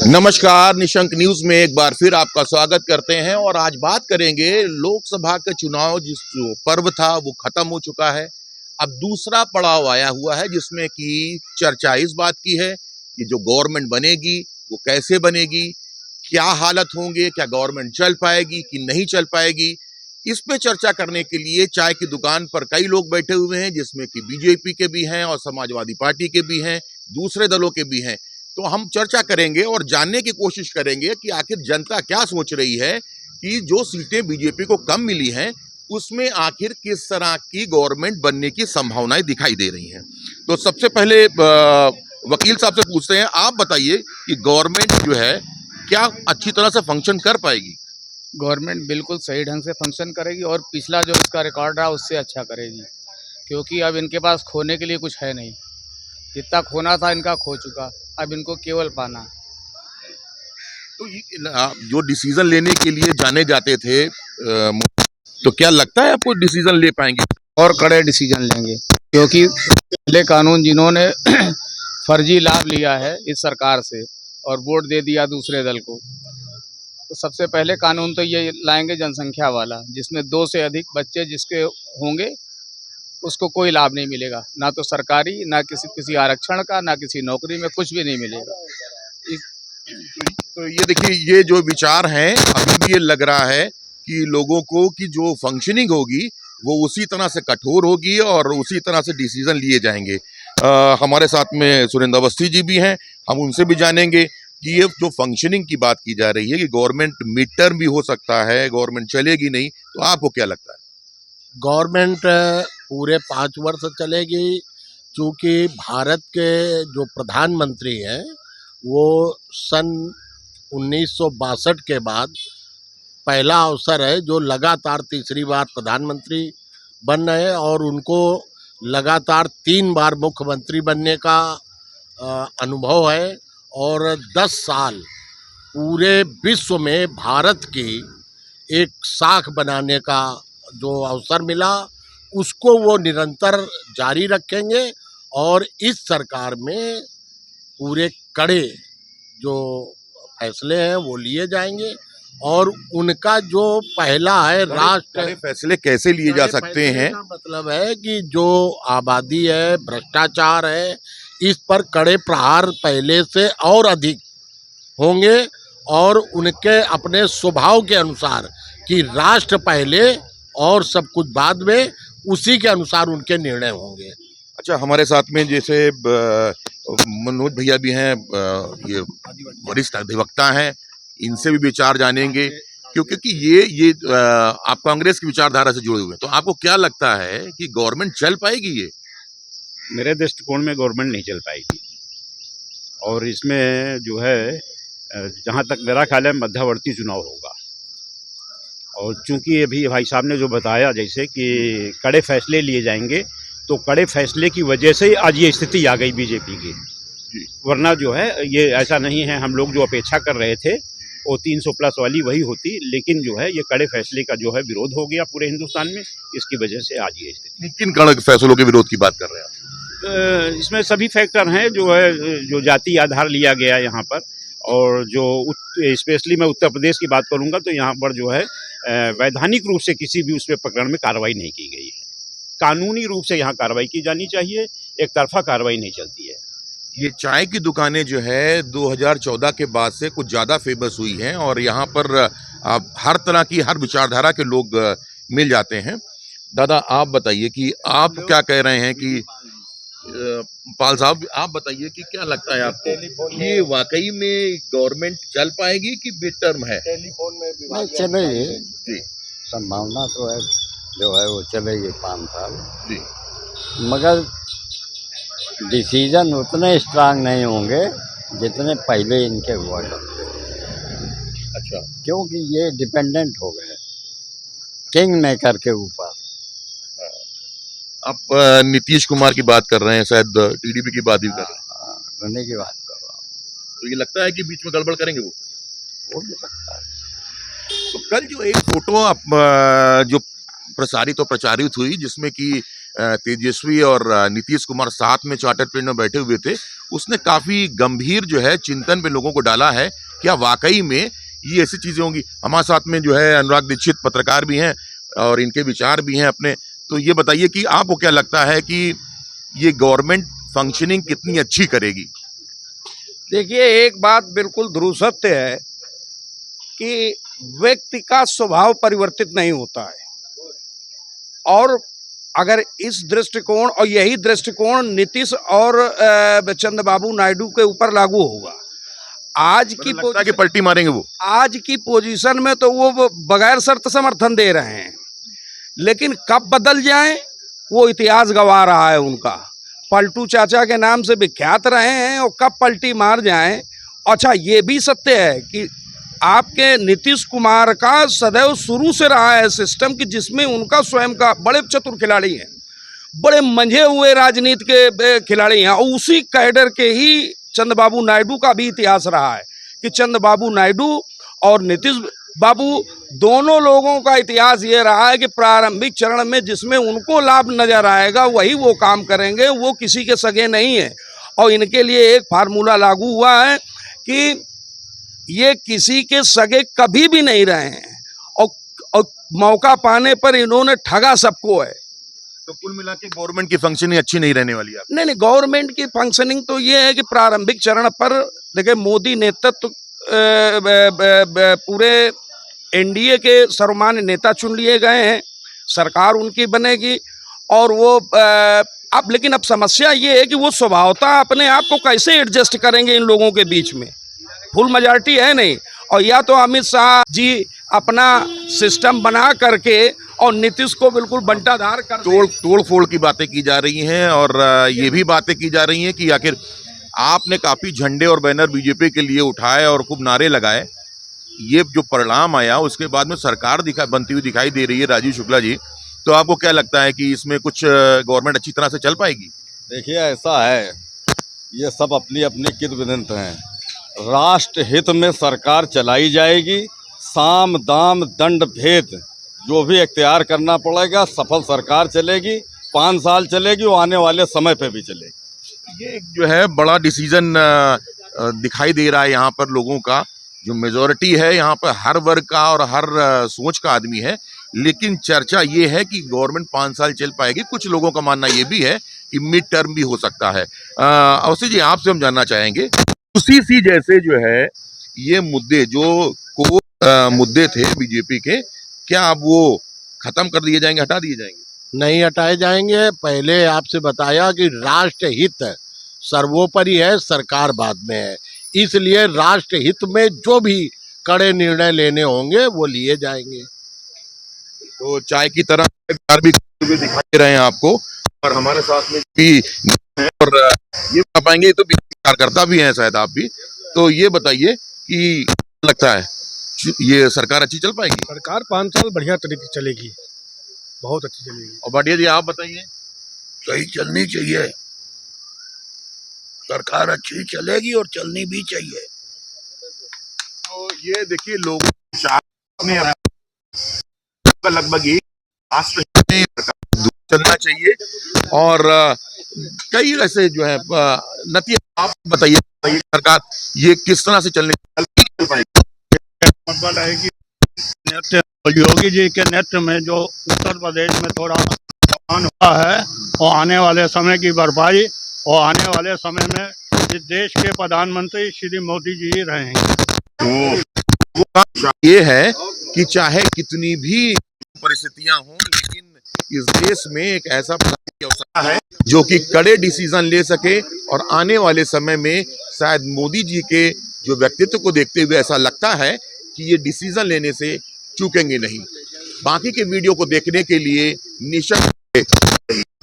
नमस्कार, निशंक न्यूज में एक बार फिर आपका स्वागत करते हैं और आज बात करेंगे लोकसभा का चुनाव। जिस जो पर्व था वो खत्म हो चुका है। अब दूसरा पड़ाव आया हुआ है जिसमें कि चर्चा इस बात की है कि जो गवर्नमेंट बनेगी वो कैसे बनेगी, क्या हालात होंगे, क्या गवर्नमेंट चल पाएगी कि नहीं चल पाएगी। इस पे चर्चा करने के लिए चाय की दुकान पर कई लोग बैठे हुए हैं, जिसमें कि बीजेपी के भी हैं और समाजवादी पार्टी के भी हैं, दूसरे दलों के भी हैं। तो हम चर्चा करेंगे और जानने की कोशिश करेंगे कि आखिर जनता क्या सोच रही है कि जो सीटें बीजेपी को कम मिली हैं उसमें आखिर किस तरह की गवर्नमेंट बनने की संभावनाएं दिखाई दे रही हैं। तो सबसे पहले वकील साहब से पूछते हैं, आप बताइए कि गवर्नमेंट जो है क्या अच्छी तरह से फंक्शन कर पाएगी। गवर्नमेंट बिल्कुल सही ढंग से फंक्शन करेगी और पिछला जो इसका रिकॉर्ड रहा उससे अच्छा करेगी, क्योंकि अब इनके पास खोने के लिए कुछ है नहीं। जितना खोना था इनका खो चुका, अब इनको केवल पाना। तो जो डिसीजन लेने के लिए जाने जाते थे, तो क्या लगता है आपको डिसीजन ले पाएंगे? और कड़े डिसीजन लेंगे, क्योंकि पहले कानून जिन्होंने फर्जी लाभ लिया है इस सरकार से और वोट दे दिया दूसरे दल को, तो सबसे पहले कानून तो ये लाएंगे जनसंख्या वाला, जिसमें 2 से अधिक बच्चे जिसके होंगे उसको कोई लाभ नहीं मिलेगा, ना तो सरकारी, ना किसी आरक्षण का, ना किसी नौकरी में, कुछ भी नहीं मिलेगा। तो ये देखिए, ये जो विचार हैं अभी भी ये लग रहा है कि लोगों को कि जो फंक्शनिंग होगी वो उसी तरह से कठोर होगी और उसी तरह से डिसीजन लिए जाएंगे। हमारे साथ में सुरेंद्र अवस्थी जी भी हैं, हम उनसे भी जानेंगे कि ये जो फंक्शनिंग की बात की जा रही है कि गवर्नमेंट मिड टर्म भी हो सकता है, गवर्नमेंट चलेगी नहीं, तो आपको क्या लगता है? गवर्नमेंट पूरे 5 वर्ष चलेगी, चूँकि भारत के जो प्रधानमंत्री हैं वो सन 1962 के बाद पहला अवसर है जो लगातार तीसरी बार प्रधानमंत्री बन रहे हैं और उनको लगातार 3 बार मुख्यमंत्री बनने का अनुभव है और 10 साल पूरे विश्व में भारत की एक साख बनाने का जो अवसर मिला उसको वो निरंतर जारी रखेंगे और इस सरकार में पूरे कड़े जो फैसले हैं वो लिए जाएंगे और उनका जो पहला है राष्ट्र फैसले कैसे लिए जा सकते हैं? मतलब है कि जो आबादी है, भ्रष्टाचार है, इस पर कड़े प्रहार पहले से और अधिक होंगे और उनके अपने स्वभाव के अनुसार कि राष्ट्र पहले और सब कुछ बाद में, उसी के अनुसार उनके निर्णय होंगे। अच्छा, हमारे साथ में जैसे मनोज भैया भी हैं, ये वरिष्ठ अधिवक्ता हैं, इनसे भी विचार जानेंगे क्योंकि ये आप कांग्रेस की विचारधारा से जुड़े हुए हैं। तो आपको क्या लगता है कि गवर्नमेंट चल पाएगी? ये मेरे दृष्टिकोण में गवर्नमेंट नहीं चल पाएगी और इसमें जो है जहाँ तक मेरा ख्याल है मध्यवर्ती चुनाव होगा। और चूंकि अभी भाई साहब ने जो बताया जैसे कि कड़े फैसले लिए जाएंगे, तो कड़े फैसले की वजह से आज ये स्थिति आ गई बीजेपी की। वरना जो है ये ऐसा नहीं है, हम लोग जो अपेक्षा कर रहे थे वो 300 प्लस वाली वही होती, लेकिन जो है ये कड़े फैसले का जो है विरोध हो गया पूरे हिंदुस्तान में, इसकी वजह से आज ये स्थिति। किन कड़े फैसलों के विरोध की बात कर रहे हैं? इसमें सभी फैक्टर हैं, जो है जो जाति आधार लिया गया यहाँ पर, और जो स्पेशली मैं उत्तर प्रदेश की बात करूँगा तो यहाँ पर जो है वैधानिक रूप से किसी भी उसमें प्रकरण में कार्रवाई नहीं की गई है। कानूनी रूप से यहाँ कार्रवाई की जानी चाहिए, एक तरफा कार्रवाई नहीं चलती है। ये चाय की दुकानें जो है 2014 के बाद से कुछ ज़्यादा फेमस हुई हैं और यहाँ पर आप हर तरह की, हर विचारधारा के लोग मिल जाते हैं। दादा, आप बताइए कि आप क्या कह रहे हैं कि पाल साहब, आप बताइए कि क्या लगता है आपको, ये वाकई में गवर्नमेंट चल पाएगी कि मिड टर्म है? टेलीफोन में नहीं चलेगी जी संभावना तो है, जो है वो चलेगी 5 साल, जी। मगर डिसीजन उतने स्ट्रांग नहीं होंगे जितने पहले इनके हुआ करते, अच्छा, क्योंकि ये डिपेंडेंट हो गए किंग मेकर के ऊपर। आप नीतीश कुमार की बात कर रहे हैं, शायद टीडीपी की बात भी कर रहे हैं। रहने की बात कर रहा हूँ। तो ये लगता है कि बीच में गड़बड़ करेंगे वो भी सकता है। तो कल जो एक फोटो आप जो प्रसारित और प्रचारित हुई, जिसमें कि तेजस्वी और नीतीश कुमार साथ में चार्टर प्लेन में बैठे हुए थे। उसने काफ़ी गंभीर जो है चिंतन पे लोगों को डाला है, क्या वाकई में ये ऐसी चीज़ें होंगी। हमारे साथ में जो है अनुराग दीक्षित पत्रकार भी हैं और इनके विचार भी हैं अपने। तो ये बताइए कि आपको क्या लगता है कि ये गवर्नमेंट फंक्शनिंग कितनी अच्छी करेगी? देखिए, एक बात बिल्कुल ध्रुव सत्य है कि व्यक्ति का स्वभाव परिवर्तित नहीं होता है, और अगर इस दृष्टिकोण और यही दृष्टिकोण नीतीश और चंद्रबाबू नायडू के ऊपर लागू होगा। आज की कि पलटी मारेंगे वो। आज की पोजीशन में तो वो बगैर शर्त समर्थन दे रहे हैं, लेकिन कब बदल जाएं वो इतिहास गवा रहा है उनका। पलटू चाचा के नाम से विख्यात रहे हैं और कब पलटी मार जाएं। अच्छा, ये भी सत्य है कि आपके नीतीश कुमार का सदैव शुरू से रहा है सिस्टम कि जिसमें उनका स्वयं का बड़े चतुर खिलाड़ी हैं, बड़े मंझे हुए राजनीति के खिलाड़ी हैं, और उसी कैडर के ही चंद्रबाबू नायडू का भी इतिहास रहा है कि चंद्रबाबू नायडू और नीतीश बाबू दोनों लोगों का इतिहास ये रहा है कि प्रारंभिक चरण में जिसमें उनको लाभ नजर आएगा वही वो काम करेंगे, वो किसी के सगे नहीं है। और इनके लिए एक फार्मूला लागू हुआ है कि ये किसी के सगे कभी भी नहीं रहे हैं, और मौका पाने पर इन्होंने ठगा सबको है। तो कुल मिला के गवर्नमेंट की फंक्शनिंग अच्छी नहीं रहने वाली है। नहीं, गवर्नमेंट की फंक्शनिंग तो ये है कि प्रारंभिक चरण पर देखिए, मोदी नेतृत्व पूरे एनडीए के सर्वमान्य नेता चुन लिए गए हैं, सरकार उनकी बनेगी, और वो लेकिन अब समस्या ये है कि वो स्वभावतः अपने आप को कैसे एडजस्ट करेंगे इन लोगों के बीच में। फुल मेजॉरिटी है नहीं, और या तो अमित शाह जी अपना सिस्टम बना करके और नीतीश को बिल्कुल बंटाधार कर तोड़ फोड़ की बातें की जा रही हैं, और ये भी बातें की जा रही हैं कि आखिर आपने काफ़ी झंडे और बैनर बीजेपी के लिए उठाए और खूब नारे लगाए, ये जो परिणाम आया उसके बाद में सरकार बनती हुई दिखाई दे रही है राजीव शुक्ला जी। तो आपको क्या लगता है कि इसमें कुछ गवर्नमेंट अच्छी तरह से चल पाएगी? देखिए, ऐसा है, ये सब अपनी अपनी किदवदंत हैं। राष्ट्र हित में सरकार चलाई जाएगी, साम दाम दंड भेद जो भी इख्तियार करना पड़ेगा, सफल सरकार चलेगी, 5 साल चलेगी, वो आने वाले समय पे भी चलेगी। ये जो है बड़ा डिसीजन दिखाई दे रहा है यहाँ पर लोगों का, जो मेजॉरिटी है यहाँ पर हर वर्ग का और हर सोच का आदमी है, लेकिन चर्चा ये है कि गवर्नमेंट 5 साल चल पाएगी। कुछ लोगों का मानना ये भी है कि मिड टर्म भी हो सकता है। अवश्य जी, आपसे हम जानना चाहेंगे, उसी सी जैसे जो है ये मुद्दे जो मुद्दे थे बीजेपी के, क्या अब वो खत्म कर दिए जाएंगे, हटा दिए जाएंगे? नहीं हटाए जाएंगे। पहले आपसे बताया कि राष्ट्र हित सर्वोपरि है, सरकार बाद में है, इसलिए राष्ट्र हित में जो भी कड़े निर्णय लेने होंगे वो लिए जाएंगे। तो चाय की तरह भी दिखाई दे रहे हैं आपको, और हमारे साथ में भी हैं, और ये बता पाएंगे तो कार्यकर्ता भी हैं शायद आप भी। तो ये बताइए कि लगता है ये सरकार अच्छी चल पाएगी? सरकार 5 साल बढ़िया तरीके से चलेगी, बहुत अच्छी चलेगी। और भाटिया जी, आप बताइए। सही चलनी चाहिए, सरकार अच्छी चलेगी और चलनी भी चाहिए। तो ये देखिए, लोग लगभग ही राष्ट्र चलना चाहिए, और कई ऐसे जो है नतीजे। आप बताइए सरकार ये किस तरह से चल पाएगी? है कि योगी जी के नेतृत्व में जो उत्तर प्रदेश में थोड़ा नुकसान हुआ है, वो आने वाले समय की भरपाई और आने वाले समय में इस देश के प्रधानमंत्री श्री मोदी जी ही रहेंगे। ये है कि चाहे कितनी भी परिस्थितियां हों, लेकिन इस देश में एक ऐसा प्रधानमंत्री की आवश्यकता है जो कि कड़े डिसीजन ले सके, और आने वाले समय में शायद मोदी जी के जो व्यक्तित्व को देखते हुए ऐसा लगता है कि ये डिसीजन लेने से चूकेंगे नहीं। बाकी के वीडियो को देखने के लिए निशा